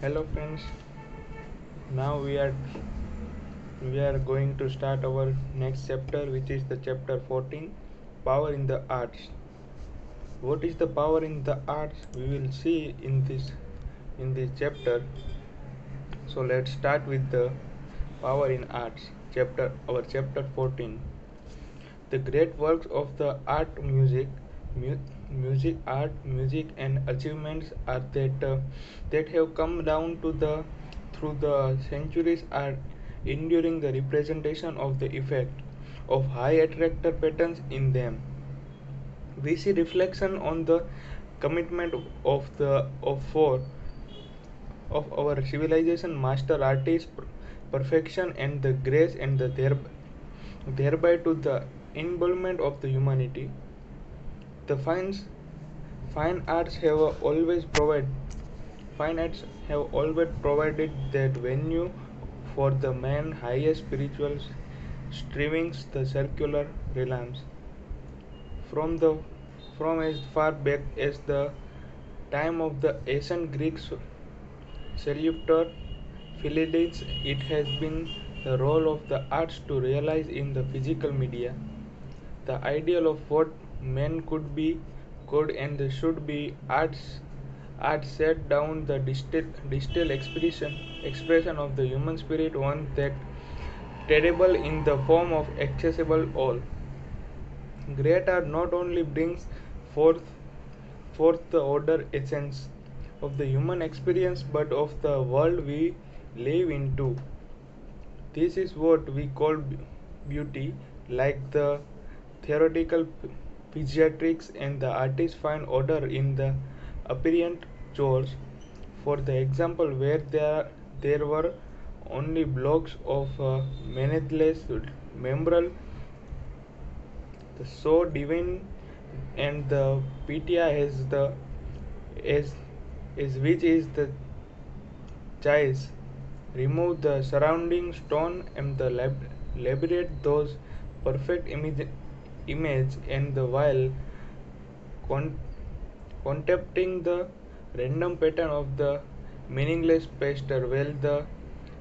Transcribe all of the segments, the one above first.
Hello friends, now we are going to start our next chapter, which is the chapter 14, power in the arts. What is the power in the arts? We will see in this chapter. So let's start with the power in arts chapter 14. The great works of the art music and achievements are that have come down to the through the centuries are enduring the representation of the effect of high attractor patterns in them. We see reflection on the commitment of our civilization master artist perfection and the grace and thereby to the involvement of the humanity. The fine arts have always provided fine arts have always provided that venue for the man's highest spiritual strivings, the circular realms. From the from as far back as the time of the ancient Greeks Seluctor Philides, it has been the role of the arts to realize in the physical media the ideal of what men could and should be. Arts set down the distal expression of the human spirit, one that terrible in the form of accessible all. Great art not only brings forth forth the order essence of the human experience but of the world we live into. This is what we call beauty, like the theoretical pediatrics and the artists find order in the apparent chores. For the example, where there were only blocks of meaningless membrane, the so divine and the PTA has the as is which is the choice. Remove the surrounding stone and the laborate those perfect image and the while con- contempting the random pattern of the meaningless pasture. Well, the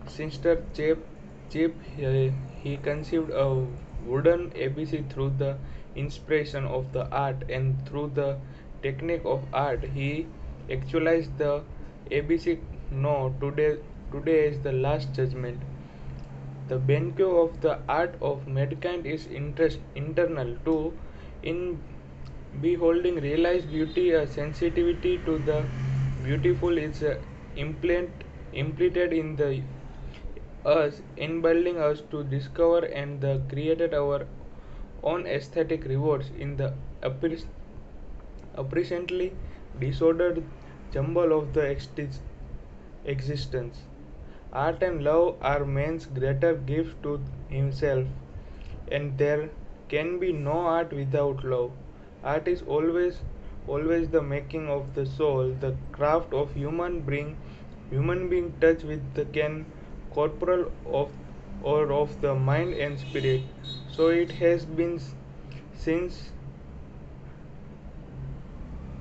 sinister chip he conceived a wooden ABC through the inspiration of the art and through the technique of art. He actualized the ABC. No, today is the last judgment. The banquet of the art of mankind is internal too. In beholding realized beauty, a sensitivity to the beautiful is implanted in the us, enabling us to discover and the created our own aesthetic rewards in the apparently disordered jumble of the existence. Art and love are man's greater gift to himself, and there can be no art without love. Art is always the making of the soul, the craft of human being touch with the can corporal of or of the mind and spirit. So it has been since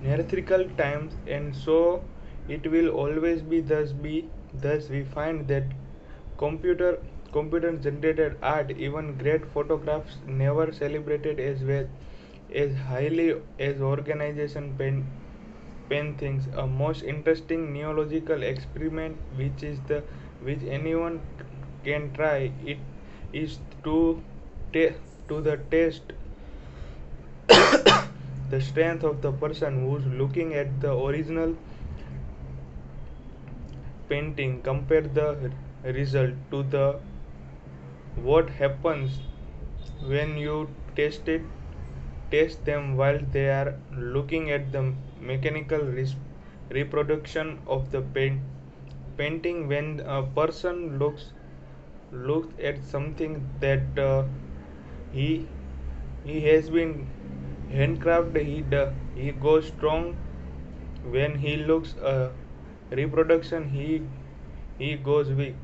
Neolithical times, and so it will always be. Thus, we find that computer computer generated art, even great photographs, never celebrated as well as highly as organization pen things. A most interesting neological experiment, which anyone can try, it is ta- to the test the strength of the person who's looking at the original painting. Compare the result to the what happens when you test them while they are looking at the mechanical reproduction of the painting. When a person looks at something that he he has been handcrafted, he goes strong. When he looks reproduction, he goes weak.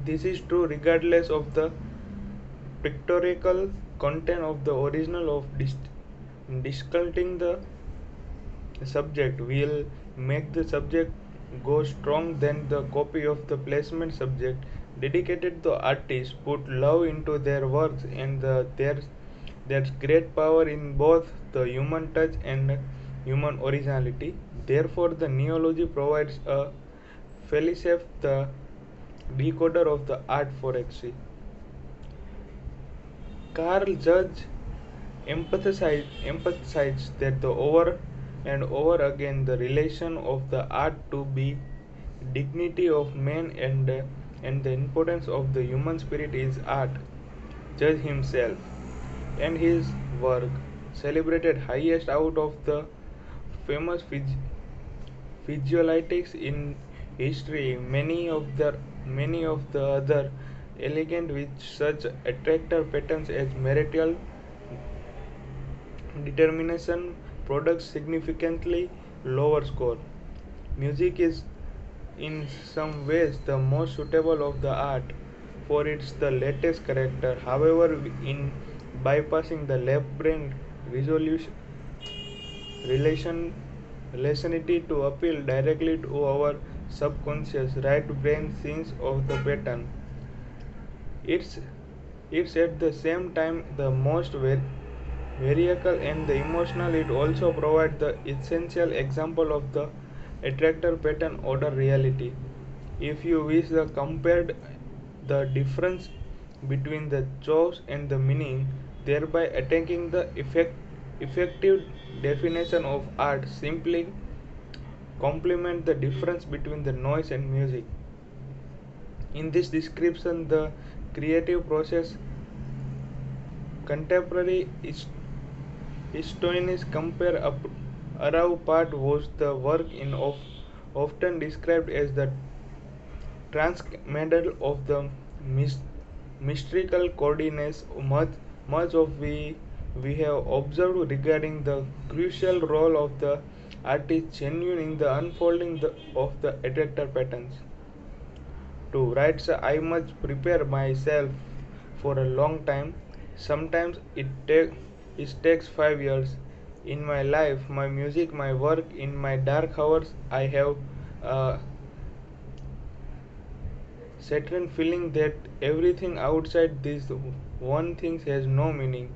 This is true regardless of the pictorial content of the original of disculting the subject will make the subject go strong than the copy of the placement subject. Dedicated the artists put love into their works, and there's great power in both the human touch and human originality. Therefore, the neology provides a Felicev, the decoder of the art forensic. Carl Judge emphasized that the over and over again the relation of the art to be dignity of man and the importance of the human spirit is art. Judge himself and his work celebrated highest out of the famous visualistics in history. Many of the other elegant with such attractive patterns as marital determination products significantly lower score. Music is in some ways the most suitable of the art for its the latest character. However, in bypassing the left brain resolution relation relationity to appeal directly to our subconscious right brain sense of the pattern. It's it's at the same time the most variable and the emotional. It also provides the essential example of the attractor pattern order reality. If you wish the compared the difference between the choice and the meaning, thereby attacking the effective definition of art, simply complement the difference between the noise and music. In this description, the creative process contemporary historians compare Arau part was the work in of often described as the transcendental of the mystical coordinates. Much of we have observed regarding the crucial role of the artist genuine in the unfolding of the attractor patterns. To write, so I must prepare myself for a long time. Sometimes it takes 5 years. In my life, my music, my work, in my dark hours, I have a certain feeling that everything outside this one thing has no meaning.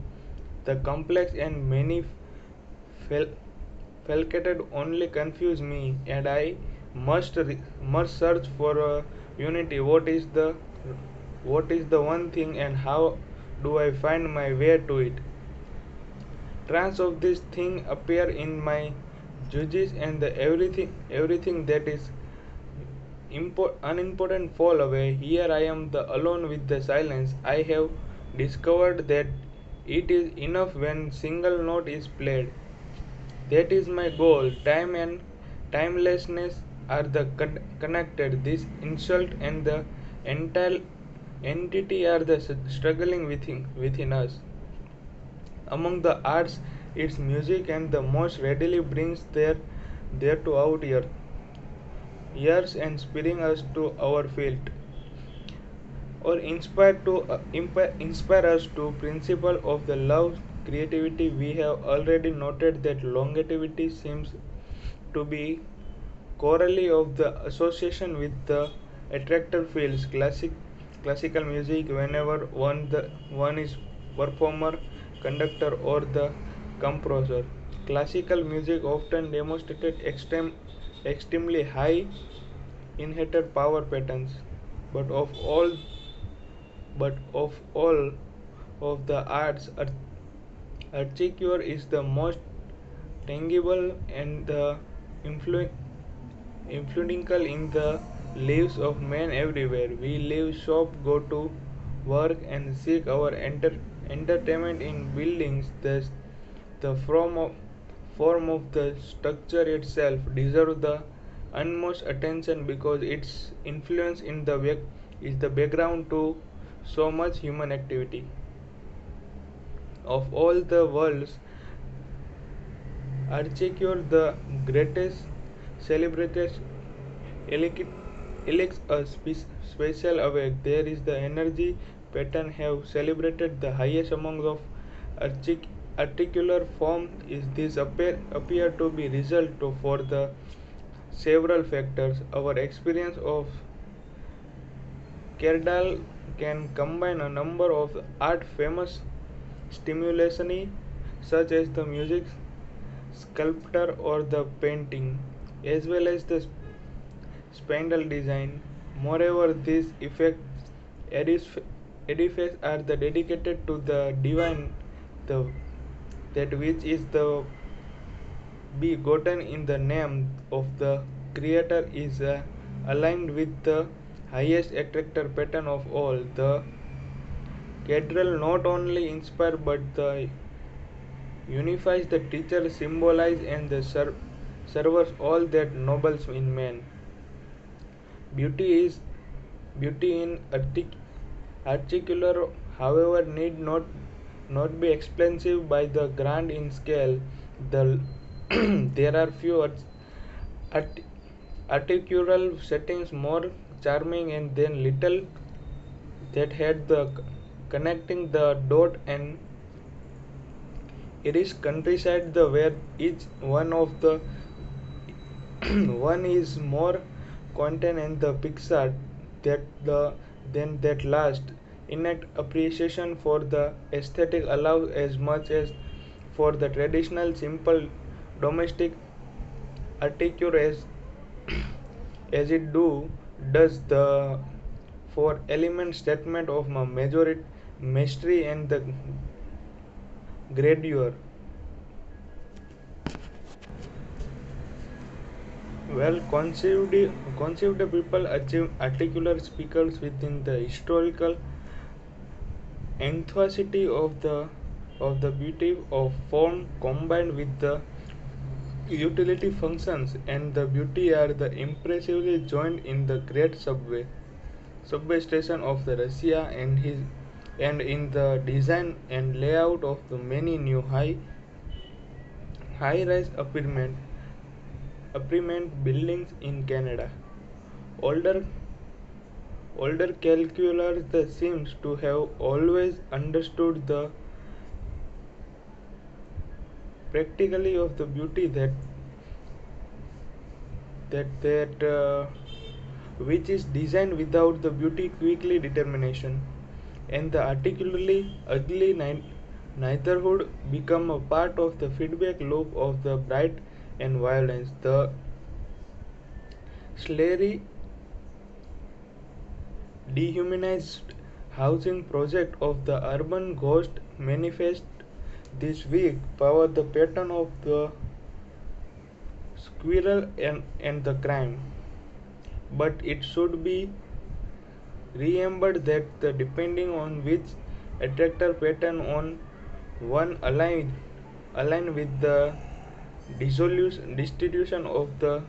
The complex and many facultated only confuse me, and I must search for a unity. What is the one thing, and how do I find my way to it? Trance of this thing appear in my judges, and the everything that is unimportant fall away. Here I am the alone with the silence. I have discovered that it is enough when single note is played. That is my goal. Time and timelessness are the connected. This insult and the entire entity are the struggling within us. Among the arts, its music and the most readily brings there to out ears and spurring us to our field, or inspire us to principle of the love creativity. We have already noted that longevity seems to be corollary of the association with the attractor fields. Classical music, whenever one is performer, conductor, or the composer. Classical music often demonstrated extremely high inherent power patterns, but of all of the arts, architecture is the most tangible and the influ- influential in the lives of men everywhere. We live, shop, go to work, and seek our entertainment in buildings. Thus, the form of the structure itself deserves the utmost attention because its influence in the is the background to so much human activity. Of all the world's architecture, the greatest celebrated elects a special awake. There is the energy pattern have celebrated the highest among of articular form. Is this appear to be result for the several factors. Our experience of Kerdal can combine a number of art famous stimuli such as the music, sculpture or the painting, as well as the spindle design. Moreover, these effects edifices are the dedicated to the divine, the that which is the begotten in the name of the Creator is aligned with the highest attractor pattern of all. The cathedral not only inspires but the unifies the teacher, symbolize and the serves all that nobles in man. Beauty is beauty in articular, however, need not be expensive by the grand in scale. The there are few art, articulal settings more charming and then little that had the connecting the dot and Irish countryside the where each one of the one is more content and the pixar that the than that last innate appreciation for the aesthetic allows as much as for the traditional simple domestic article as it does the for element statement of my majority mastery and the grandeur. Well conceived people achieve articulate speakers within the historical enthusiasty of the beauty of form combined with the utility functions and the beauty are the impressively joined in the great subway station of the Russia and in the design and layout of the many new high rise apartment buildings in Canada. Older older calculators that seems to have always understood the practically of the beauty that which is designed without the beauty quickly determination and the articulately ugly neitherhood become a part of the feedback loop of the bright and violence. The slary dehumanized housing project of the urban ghost manifest this week power the pattern of the squirrel and the crime. But it should be remembered that the depending on which attractor pattern on one align with the distribution of the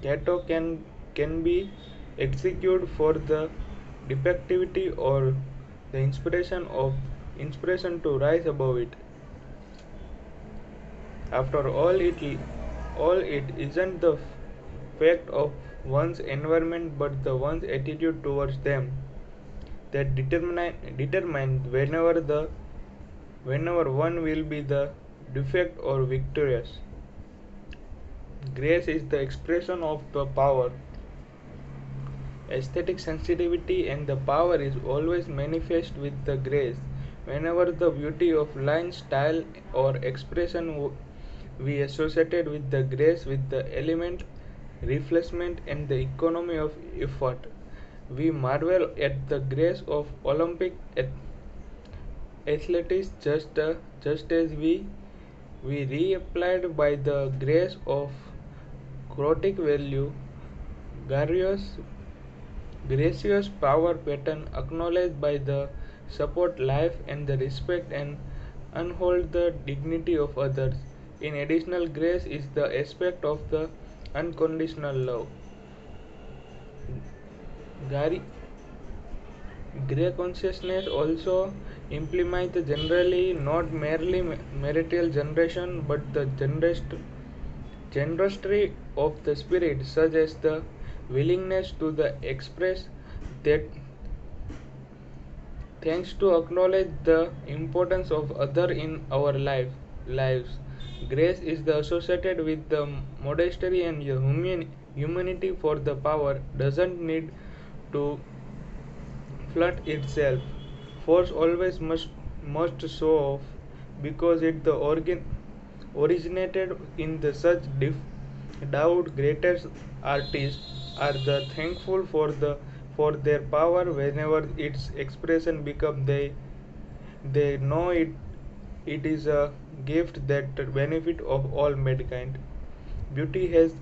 gato can be executed for the defectivity or the inspiration to rise above it. After all it isn't the fact of one's environment but the one's attitude towards them that determine whenever one will be the defect or victorious. Grace is the expression of the power. Aesthetic sensitivity and the power is always manifest with the grace. Whenever the beauty of line, style, or expression we associated with the grace with the element, refreshment, and the economy of effort. We marvel at the grace of Olympic athletics just as we reapplied by the grace of Crotic value, Garius gracious power pattern acknowledged by the support life and the respect and unhold the dignity of others. In additional grace is the aspect of the unconditional love. Gary Grey consciousness also implies the generally not merely marital generation but the generosity of the spirit such as the willingness to the express that thanks to acknowledge the importance of other in our lives Grace is the associated with the modesty and the humanity, for the power doesn't need to flaunt itself. Force always must show off because it the originated in the such doubt. Greatest artists are the thankful for their power whenever its expression become they know it is a gift that benefit of all mankind. Beauty has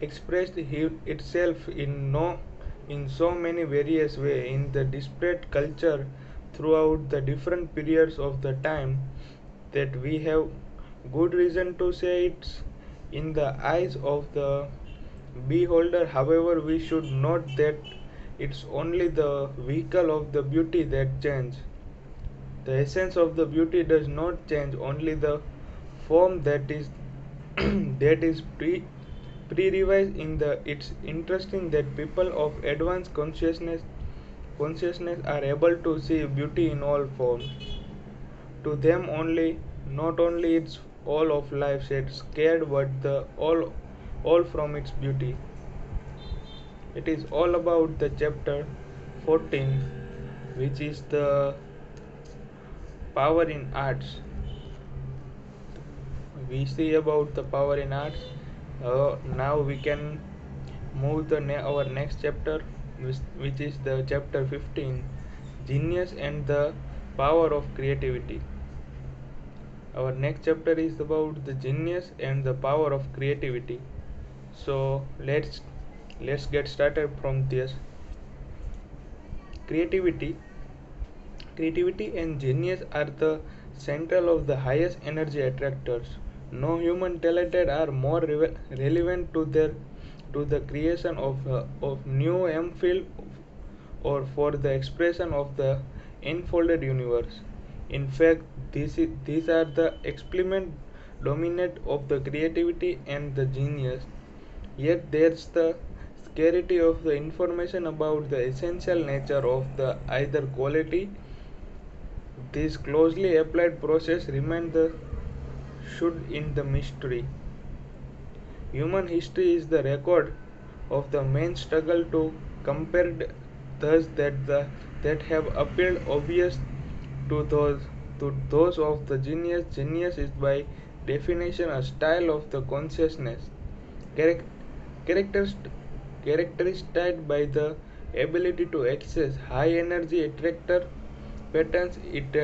expressed itself in so many various ways in the disparate culture throughout the different periods of the time that we have good reason to say it's in the eyes of the beholder. However, we should note that it's only the vehicle of the beauty that change. The essence of the beauty does not change, only the form that is that is pre-revised in the. It's interesting that people of advanced consciousness are able to see beauty in all forms. To them only, not only it's all of life set scared, but the all from its beauty. It is all about the chapter 14, which is the power in arts. We see about the power in arts. Now we can move to our next chapter, which is the chapter 15, genius and the power of creativity. Our next chapter is about the genius and the power of creativity. So let's get started from this. Creativity Creativity and genius are the central of the highest energy attractors. No human talented are more relevant to the creation of new field or for the expression of the unfolded universe. In fact, these are the experiment dominant of the creativity and the genius. Yet there's the scarcity of the information about the essential nature of the either quality. This closely applied process remains the should in the mystery. Human history is the record of the main struggle to compare thus that have appeared obvious to those of the genius. Genius is by definition a style of the consciousness, charac- characterized by the ability to access high energy attractor patterns. It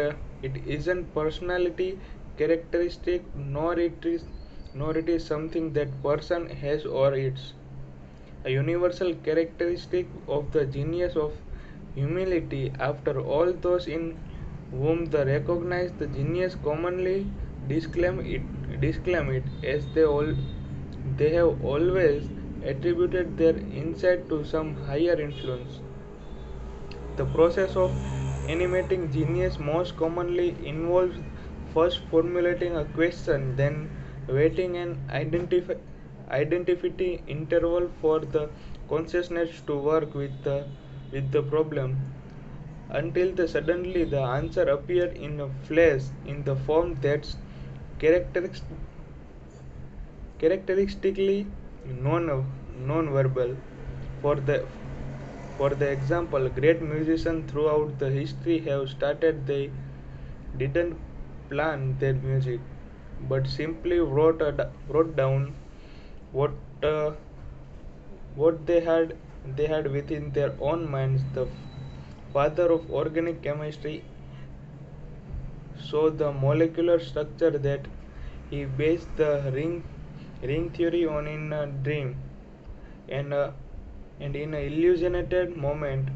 isn't personality characteristic, nor it is something that person has or it's a universal characteristic of the genius of humility. After all, those in whom the recognize the genius commonly disclaim it as they have always attributed their insight to some higher influence. The process of animating genius most commonly involves first formulating a question, then waiting an identity interval for the consciousness to work with the problem until suddenly the answer appears in a flash in the form that's characteristic, characteristically non-verbal. For the for the example, great musicians throughout the history have started they didn't plan their music, but simply wrote down what uh, what they had within their own minds. The father of organic chemistry saw the molecular structure that he based the ring theory on in a dream, and and in an illuminated moment.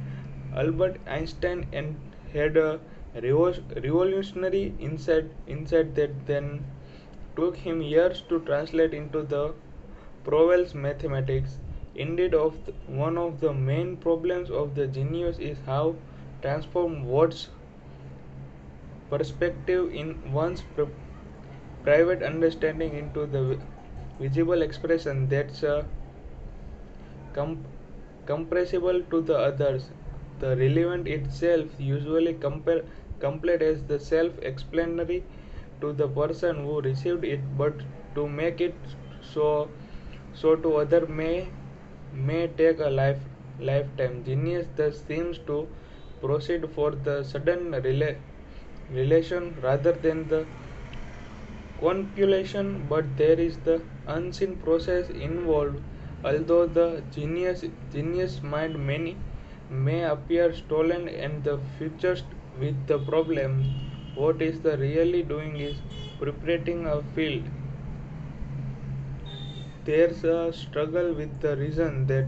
Albert Einstein and had a revolutionary insight that then took him years to translate into the Powell's mathematics. Indeed, one of the main problems of the genius is how transform words perspective in one's private understanding into the visible expression that's com- compressible to the others. The relevant itself, usually complete as the self-explanatory, to the person who received it, but to make it so to other may take a lifetime. Genius thus seems to proceed for the sudden relation rather than the compilation, but there is the unseen process involved. Although the genius mind many may appear stolen and the futurist with the problem, what is the really doing is preparing a field. There's a struggle with the reason that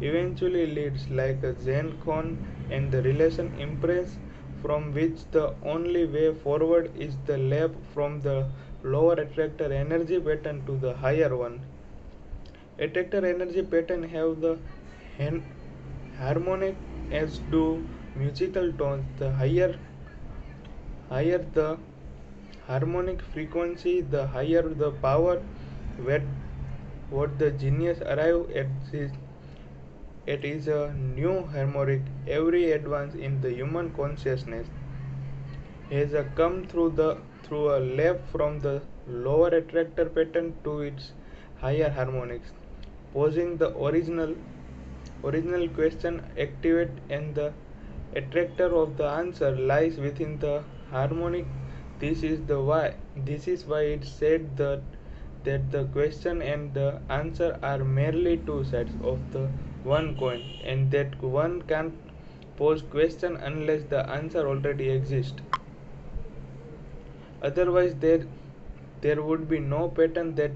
eventually leads like a Zen con and the relation impress from which the only way forward is the leap from the lower attractor energy pattern to the higher one. Attractor energy pattern have the harmonic as do musical tones. The higher the harmonic frequency, the higher the power. Where what the genius arrive at is a new harmonic. Every advance in the human consciousness has come through a leap from the lower attractor pattern to its higher harmonics, posing the original question activate and the attractor of the answer lies within the harmonic. This is why it said that the question and the answer are merely two sides of the one coin, and that one can't pose question unless the answer already exists. Otherwise, there would be no pattern that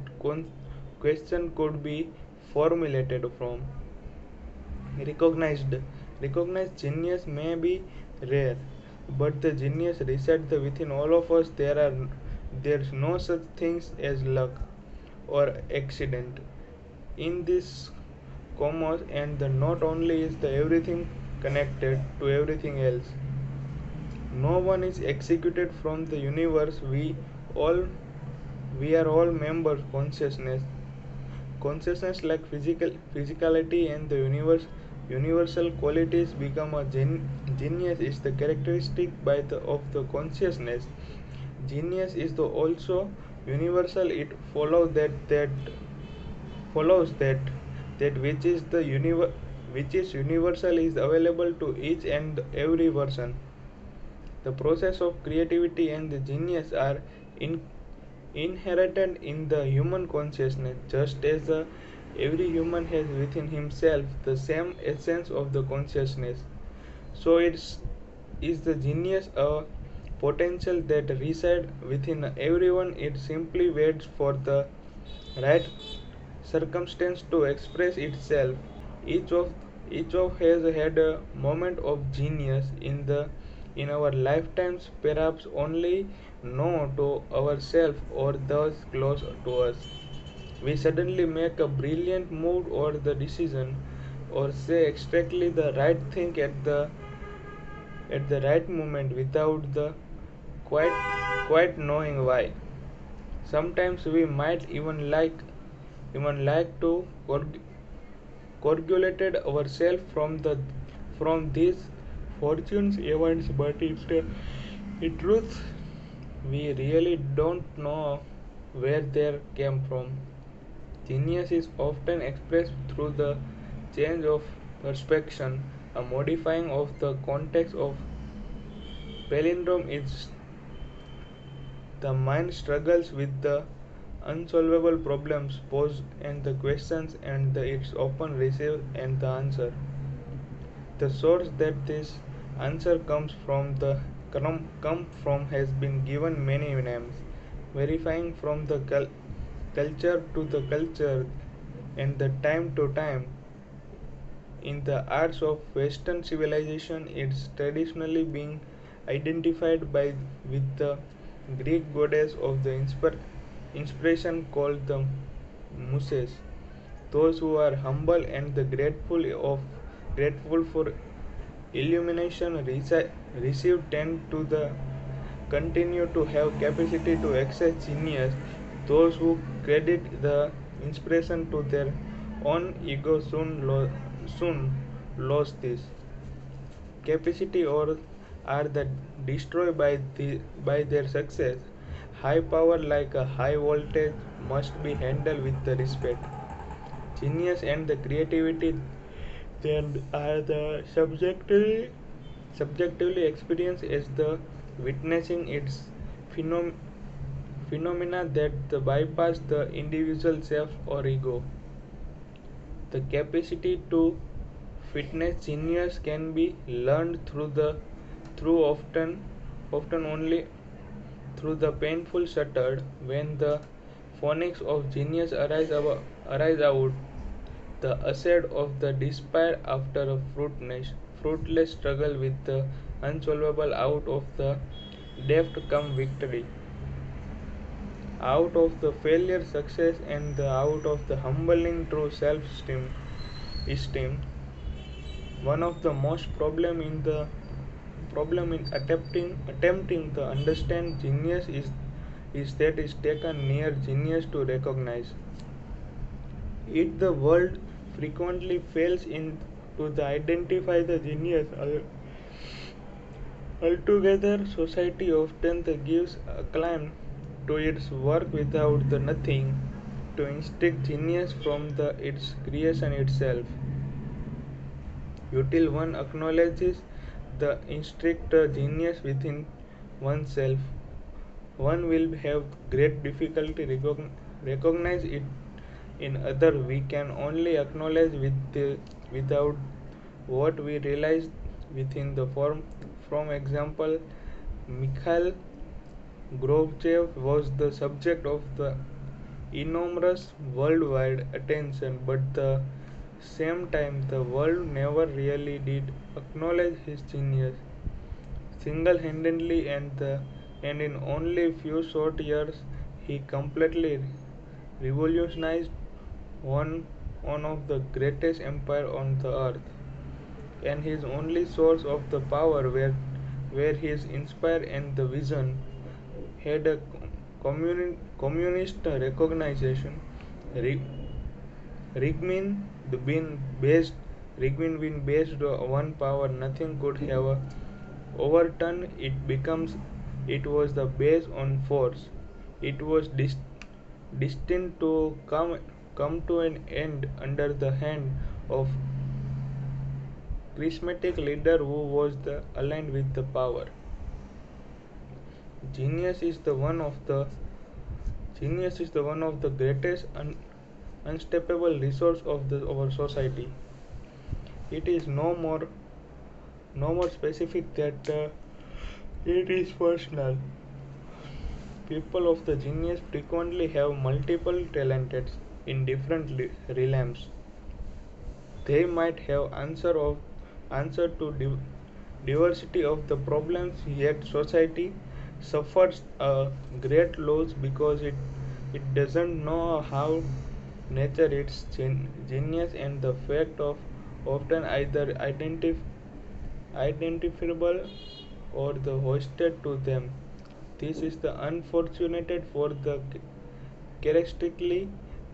question could be formulated from. Recognized recognized genius may be rare, but the genius resides within all of us. There's no such things as luck or accident in this cosmos, and the not only is the everything connected to everything else. No one is executed from the universe. All we are all members consciousness like physicality and the universal qualities become a genius is the characteristic of the consciousness. Genius is the also universal. It follows that which is universal is available to each and every person. The process of creativity and the genius are in, inherent in the human consciousness, just as every human has within himself the same essence of the consciousness. So is the genius a potential that resides within everyone. It simply waits for the right circumstance to express itself. Each of each of has had a moment of genius in our lifetimes, perhaps only know to ourselves or those close to us. We suddenly make a brilliant move or the decision, or say exactly the right thing at the right moment without the quite knowing why. Sometimes we might even like to correlated ourselves from these fortunes events, but in truth we really don't know where they came from. Genius is often expressed through the change of perception, a modifying of the context of palindrome is the mind struggles with the unsolvable problems posed and the questions and its often receive and the answer. The source that this answer come from has been given many names, verifying from the culture to the culture and the time to time. In the arts of Western civilization, it's traditionally being identified with the Greek goddess of the inspiration called the Muses. Those who are humble and the grateful for illumination received tend to the continue to have capacity to access genius. Those who credit the inspiration to their own ego soon lost this capacity or are the destroyed by their success. high power like a high voltage must be handled with the respect. Genius and the creativity then are the subjectively experienced as the witnessing its phenom- phenomena that the bypass the individual self or ego. The capacity to witness genius can be learned through often only through the painful shuttered when the phonics of genius arise out, the ascent of the despair after a fruitless struggle with the unsolvable out of the deft come victory. Out of the failure success and the out of the humbling true esteem. One of the most problem in attempting to understand genius is that is taken near genius to recognize it. The world frequently fails in to the identify the genius altogether. Society often gives acclaim to its work without the nothing to instinct genius from the its creation itself. Until one acknowledges the instinct genius within oneself, one will have great difficulty recognize it in other. We can only acknowledge without what we realize within the form. From example, Mikhail Gorbachev was the subject of the enormous worldwide attention, but the same time the world never really did acknowledge his genius single-handedly, and in only few short years he completely revolutionized one one of the greatest empire on the earth, and his only source of the power where his inspire and the vision had a communist recognition. Rigmin been based Rigmin been based on one power, nothing could have overturned it. Becomes it was the base on force. It was destined to come to an end under the hand of charismatic leader who was the aligned with the power. Genius is the one of the Genius is the one of the greatest unstoppable resource of our society. It is no more specific that it is personal. People of the genius frequently have multiple talents in different realms. They might have answer to diversity of the problems, yet society suffers a great loss because it doesn't know how nature its genius and the fact of often either identifiable or the hosted to them. This is the unfortunate for the characteristically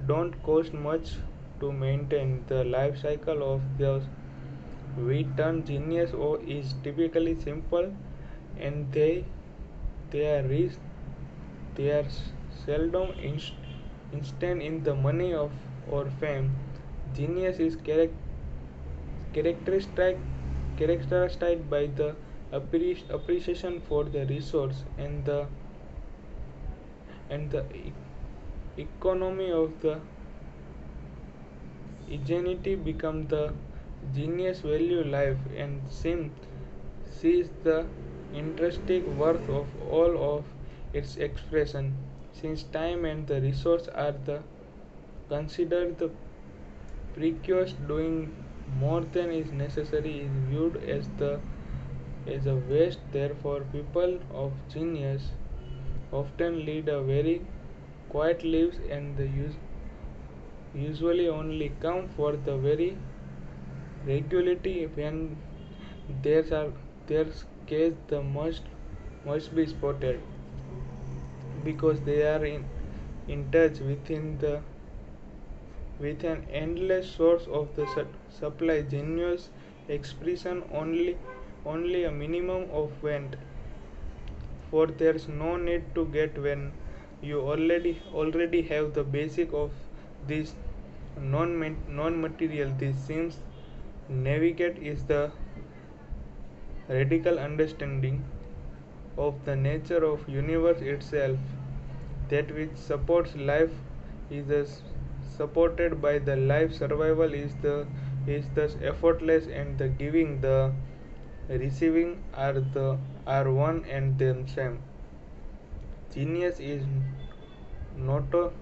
don't cost much to maintain. The life cycle of those we term genius or is typically simple, and they are rich, they are seldom instant in the money of or fame. Genius is characteristic characterized by the appreciation for the resource and the economy of the ingenuity. Become the genius value life and sees the intrinsic worth of all of its expression. Since time and the resource are the considered the precocious, doing more than is necessary is viewed as a waste. Therefore, people of genius often lead a very quiet lives and usually only come for the very regularity when their case the must be spotted because they are in touch with an endless source of the supply. Genius expression only a minimum of vent, for there's no need to get when you already have the basic of this non-material. This seems navigate is the radical understanding of the nature of universe itself, that which supports life is supported by the life. Survival is thus effortless, and the giving the receiving are one and the same. Genius is noto-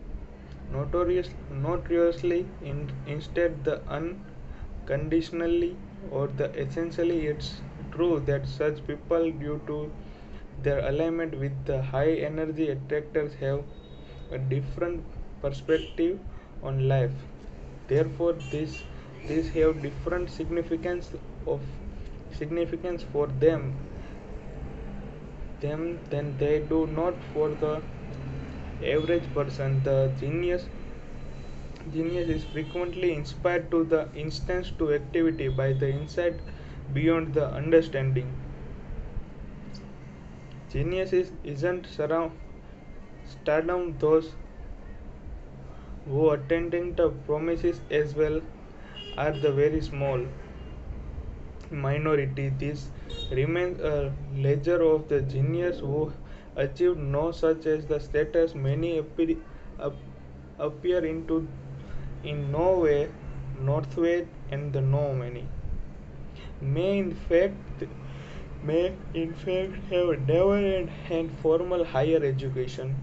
notoriously instead the unconditionally or the essentially. It's true that such people, due to their alignment with the high energy attractors, have a different perspective on life. Therefore, these have different of significance for them than they do not for the average person. The genius is frequently inspired to the instance to activity by the insight beyond the understanding. Genius isn't stardom. Those who attending the promises as well are the very small minority. This remains a ledger of the genius who achieved no such as the status. Many appear into in no way, northway, and the no many may in fact have never and formal higher education.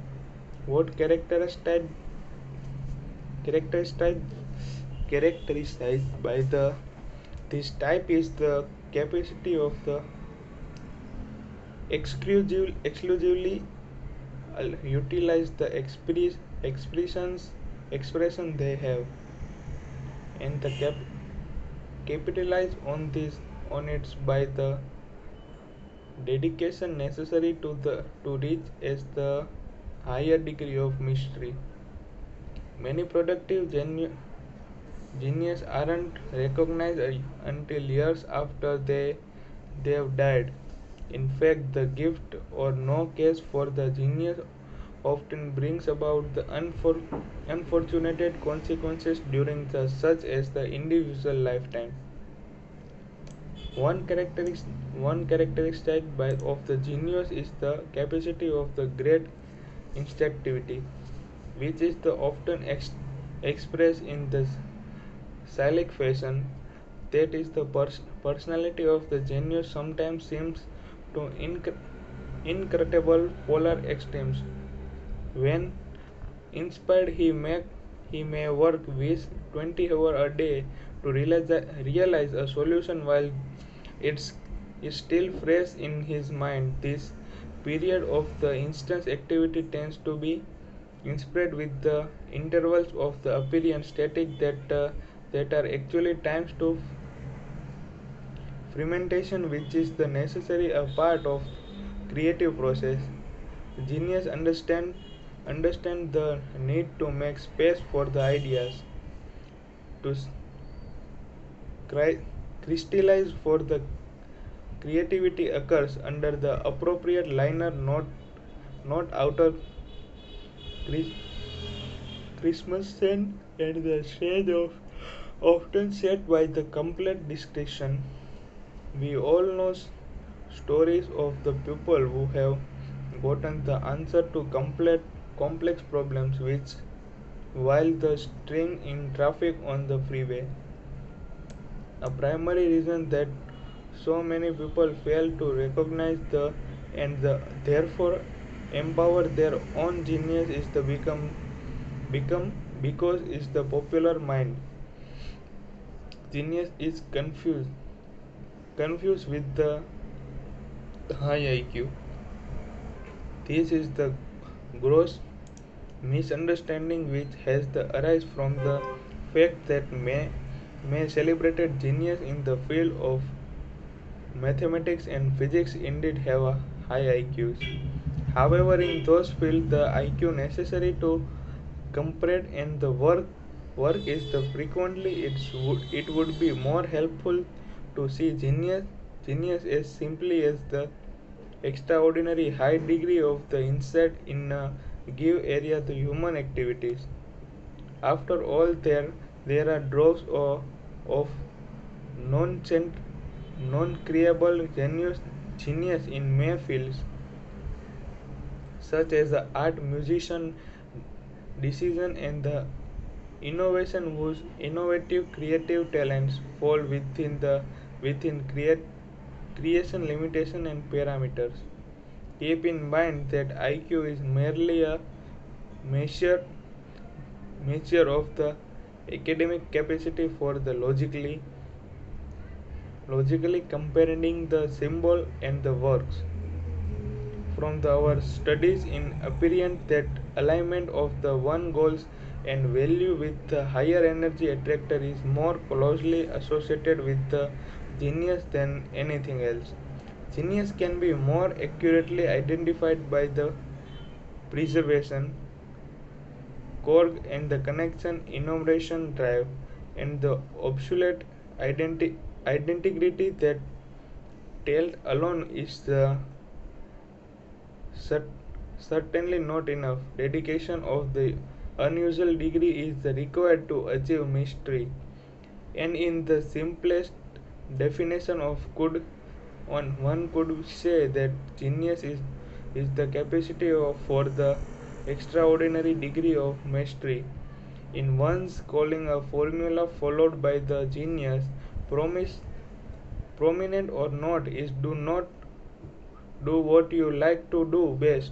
What characterized characterized by the this type is the capacity of the exclusively utilize the expression they have, and the capitalize on this on it by the dedication necessary to reach as the higher degree of mystery. Many productive genius aren't recognized until years after they've died. In fact, the gift or no case for the genius often brings about the unfortunate consequences during the such as the individual lifetime. One characteristic of the genius is the capacity of the great instinctivity, which is the often expressed in the Salic fashion. That is, the personality of the genius sometimes seems to incredible polar extremes. When inspired, he may work with 20 hours a day to realize a solution while it's is still fresh in his mind. This period of the instance activity tends to be spread with the intervals of the appearance static that are actually times to fermentation, which is the necessary a part of creative process. Genius understand the need to make space for the ideas to crystallize, for the creativity occurs under the appropriate liner, not outer Christmas scene, and the stage of often set by the complete discretion. We all know stories of the people who have gotten the answer to complex problems which while the string in traffic on the freeway. A primary reason that so many people fail to recognize therefore empower their own genius is the become because is the popular mind. Genius is confused with the high IQ. This is the gross misunderstanding which has the arise from the fact that may celebrated genius in the field of mathematics and physics indeed have a high IQs. However, in those fields, the IQ necessary to comprehend and the work is the frequently it would be more helpful to see genius as simply as the extraordinary high degree of the insight in a give area to human activities. After all, there are droves of non-creable genius in many fields, such as the art, musician, decision, and the innovation whose innovative creative talents fall within creation limitation and parameters. Keep in mind that IQ is merely a measure measure of the academic capacity for the logically comparing the symbol and the works. From our studies in apparent that alignment of the one goals and value with the higher energy attractor is more closely associated with the genius than anything else. Genius can be more accurately identified by the preservation Korg and the connection enumeration drive and the obsolete identity that tailed alone is cer- certainly not enough. Dedication of the unusual degree is required to achieve mystery. And in the simplest definition of could one could say that genius is the capacity for the extraordinary degree of mastery in one's calling, a formula followed by the genius promise prominent or not is not do what you like to do best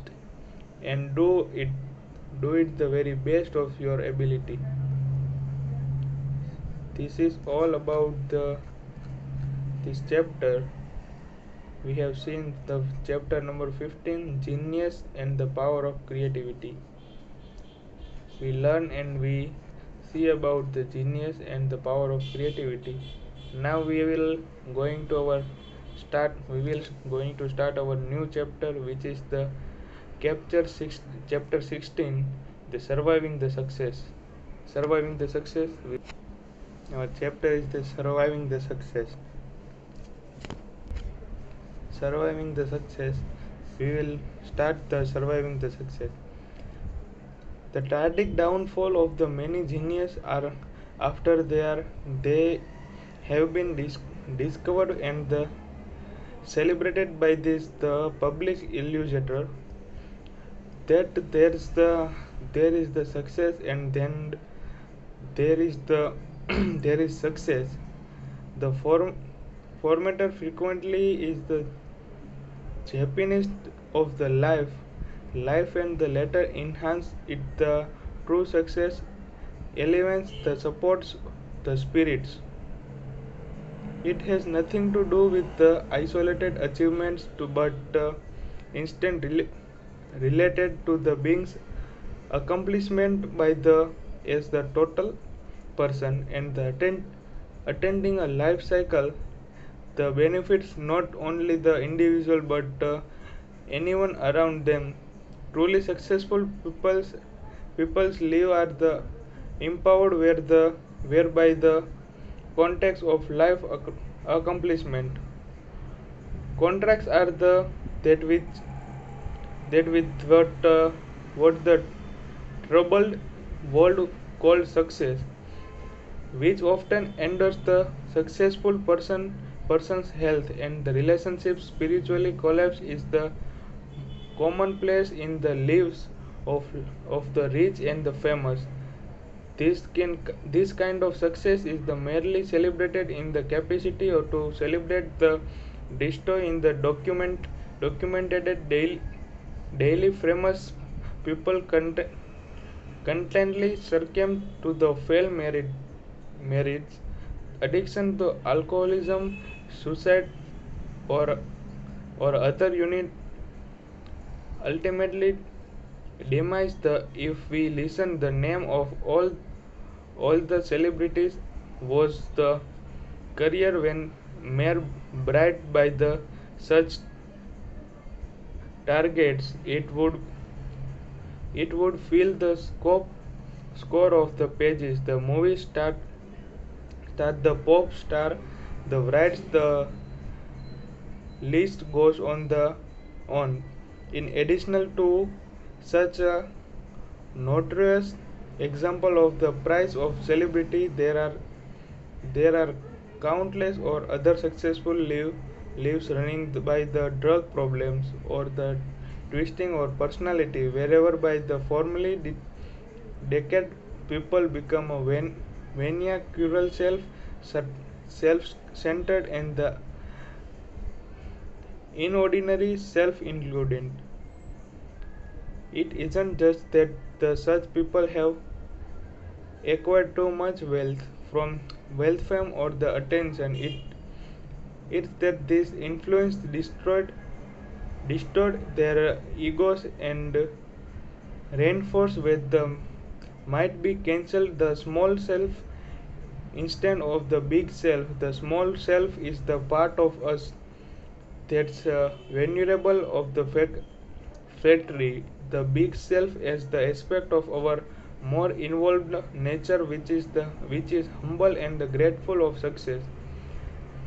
and do it the very best of your ability. This is all about this chapter. We have seen the chapter number 15, genius and the power of creativity. We learn and we see about the genius and the power of creativity. Now we will going to start our new chapter, which is the chapter 16, the surviving the success. Our chapter is the surviving the success. We will start the surviving the success. The tragic downfall of the many geniuses are after they have been discovered and celebrated by the public illustrator that there is the success and then there is the there is success. The formatter frequently is the happiness of the life and the latter enhance it. The true success elevates the supports the spirits. It has nothing to do with the isolated achievements but instant related to the being's accomplishment by the as the total person and the attending a life cycle. The benefits not only the individual but anyone around them. Truly successful people's live are the empowered whereby the context of life accomplishment. Contracts are the that with what the troubled world called success, which often endures the successful person's health and the relationship spiritually collapse is the commonplace in the lives of the rich and the famous. This kind of success is the merely celebrated in the capacity or to celebrate the destroy in the documented daily famous people contently succumb to the failed marriage, addiction to alcoholism, suicide, or other unit ultimately demise. The if we listen the name of all the celebrities was the career when mere bright by the such targets it would fill the score of the pages. The movie start the pop star, the brides, the list goes on. In addition to such notorious example of the price of celebrity. There are countless or other successful lives running by the drug problems or the twisting or personality wherever by the formally decade people become a vernacular self-centered and the inordinary self-included. It isn't just that the such people have acquired too much wealth from wealth, fame, or the attention. It's that this influence destroyed their egos and reinforced with them might be cancelled the small self instead of the big self. The small self is the part of us that's vulnerable of the factory. The big self as the aspect of our more involved nature which is humble and grateful of success.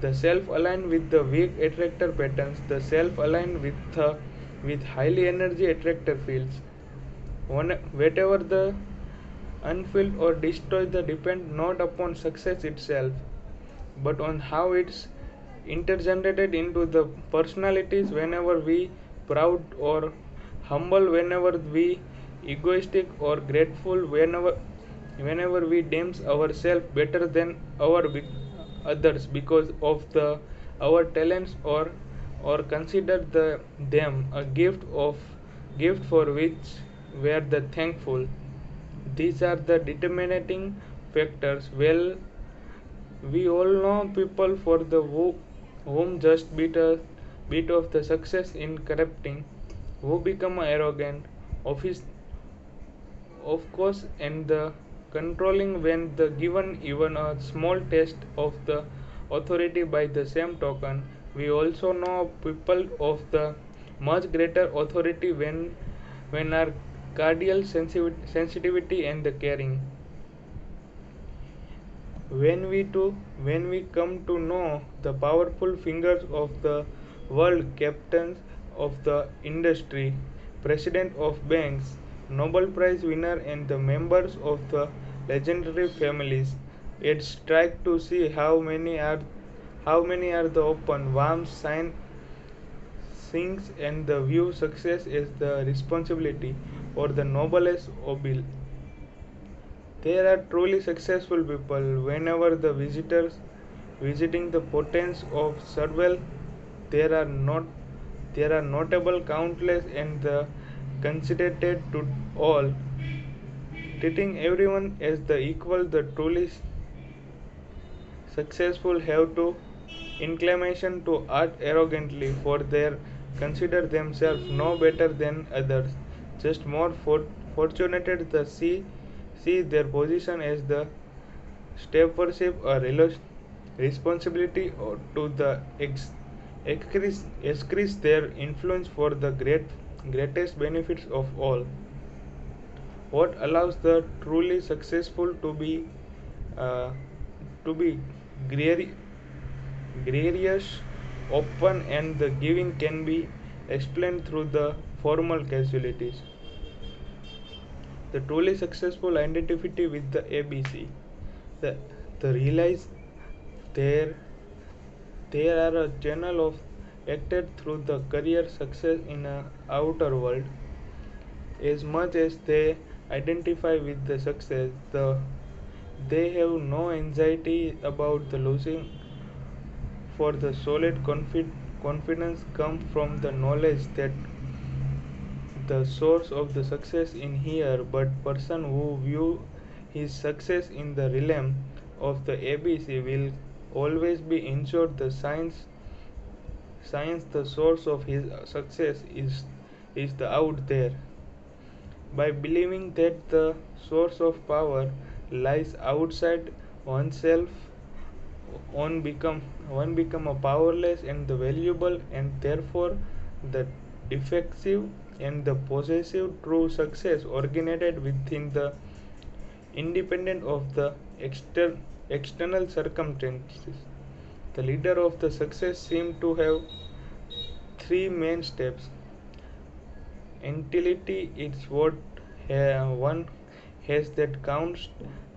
The self aligned with the weak attractor patterns. The self aligned with highly energy attractor fields. Whatever the unfilled or destroyed the depend not upon success itself, but on how it's intergenerated into the personalities. Whenever we proud or humble, whenever we egoistic or grateful, whenever we deems ourselves better than others because of our talents or consider them a gift for which we are the thankful. These are the determining factors. Well, we all know people for the whom just bit of the success in corrupting, who become arrogant, office, of course, and the controlling when the given even a small taste of the authority. By the same token, we also know people of the much greater authority when our cardial sensitivity and the caring. When we come to know the powerful fingers of the world, captains of the industry, president of banks, Nobel Prize winner, and the members of the legendary families, it's strike to see how many are the open, warm sings and the view success as the responsibility or the noblest oblige. There are truly successful people. Whenever the visitors visiting the potence of Surville, there are not there are notable countless and the considered to all, treating everyone as the equal. The truly successful have to inclination to act arrogantly, for they consider themselves no better than others, just more fortunate. The see their position as the stewardship or responsibility or to the excrease their influence for the greatest benefits of all. What allows the truly successful uh, to be gregarious, open, and the giving can be explained through the formal casualties. The truly successful identity with the ABC. The, the realize there there are a channel of acted through the career success in a outer world. As much as they identify with the success, they have no anxiety about the losing, for the solid confidence comes from the knowledge that the source of the success in here. But person who view his success in the realm of the ABC will always be ensured the science the source of his success is the out there. By believing that the source of power lies outside oneself, one become a powerless and the valuable, and therefore the defective and the possessive. True success originated within the independent of the external circumstances. The leader of the success seemed to have three main steps. Entirety is what one has that counts,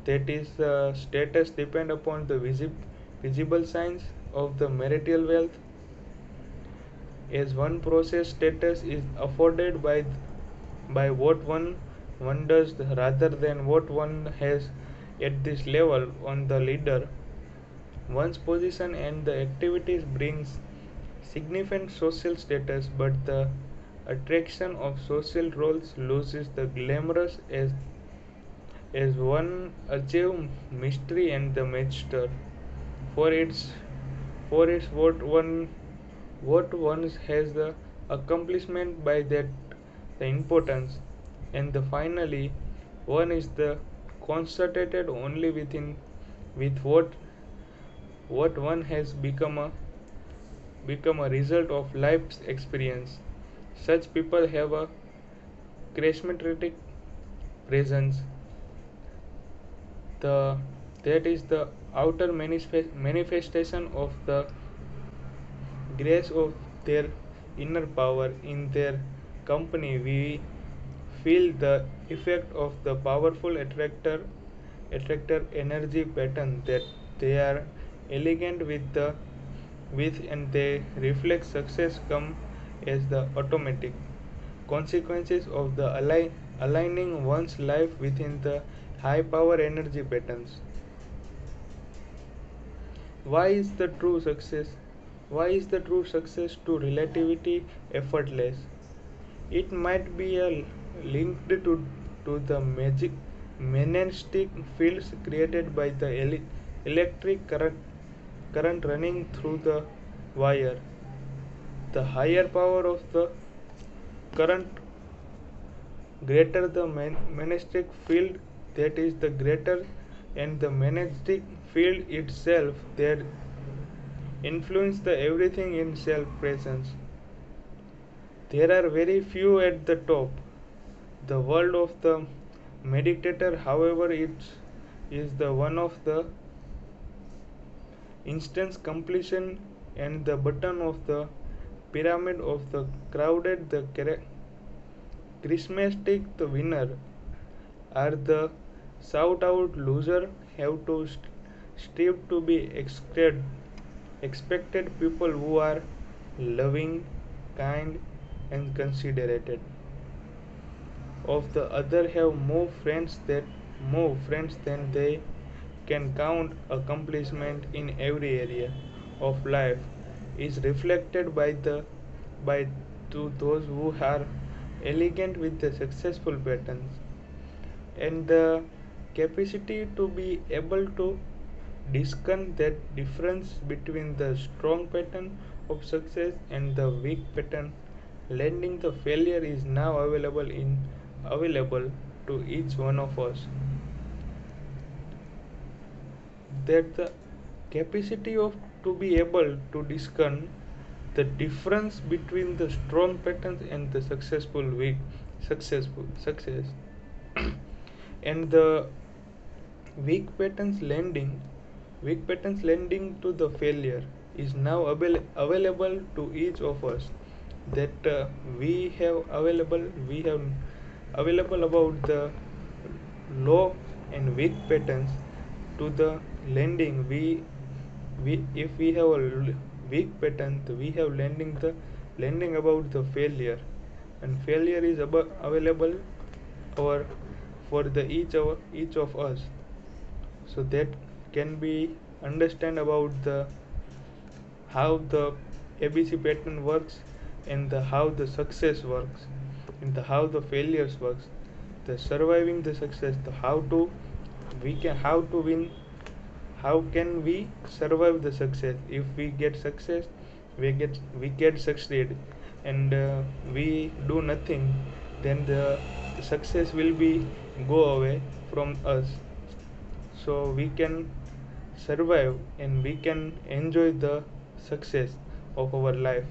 that is status depend upon the visible signs of the marital wealth, as one process status is afforded by what one does rather than what one has at this level on the ladder. One's position and the activities brings significant social status, but the attraction of social roles loses the glamorous as one achieve mystery and the master. For its for its what one has the accomplishment by that the importance, and the finally one is the concentrated only within with what one has become a result of life's experience. Such people have a charismatic presence, the that is the outer manifestation of the grace of their inner power. In their company we feel the effect of the powerful attractor energy pattern, that they are elegant with and they reflect success come as the automatic consequences of the aligning one's life within the high power energy patterns. Why is the true success? Why is the true success to relativity effortless? It might be linked to the magic magnetic fields created by the electric current running through the wire. The higher power of the current, greater the magnetic field, that is the greater, and the magnetic field itself that influence the everything in self presence. There are very few at the top. The world of the meditator, however, is the one of the instant completion, and the bottom of the pyramid of the crowded, the charismatic, the winner are the shout out loser, have to strive to be expected people who are loving, kind, and considerate. Of the other have more friends than they can count. Accomplishment in every area of life is reflected by to those who are elegant with the successful patterns, and the capacity to be able to discern that difference between the strong pattern of success and the weak pattern lending the failure is now available to each one of us. That the capacity of to be able to discern the difference between the strong patterns and the successful success and the weak patterns lending to the failure is now available to each of us. That we have available about the low and weak patterns to the lending. We if we have a weak pattern, we have lending about the failure, and failure is available for the each of us. So that can be understand about the how the ABC pattern works, and the how the success works, and the how the failures works, the surviving the success, the how to we can how to win, how can we survive the success. If we get success, we get succeed, and we do nothing, then the success will be go away from us. So we can survive and we can enjoy the success of our life.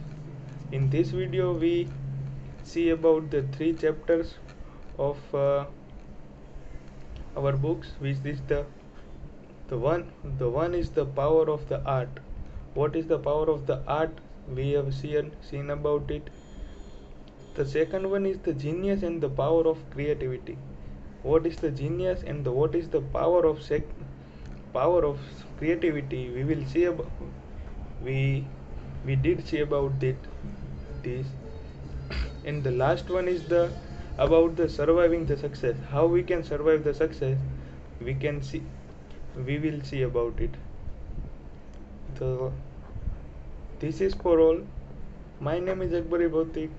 In this video we see about the three chapters of our books, which is the one is the power of the art. What is the power of the art? We have seen about it. The second one is the genius and the power of creativity. what is the genius and what is the power of power of creativity. We will see about we we did see about this, and the last one is the about the surviving the success, how we can survive the success. We can see, we will see about it. The this is for all. My name is Bhautik.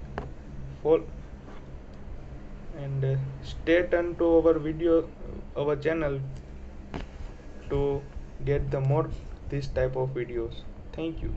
For and stay tuned to our video, our channel, to get the more this type of videos. Thank you.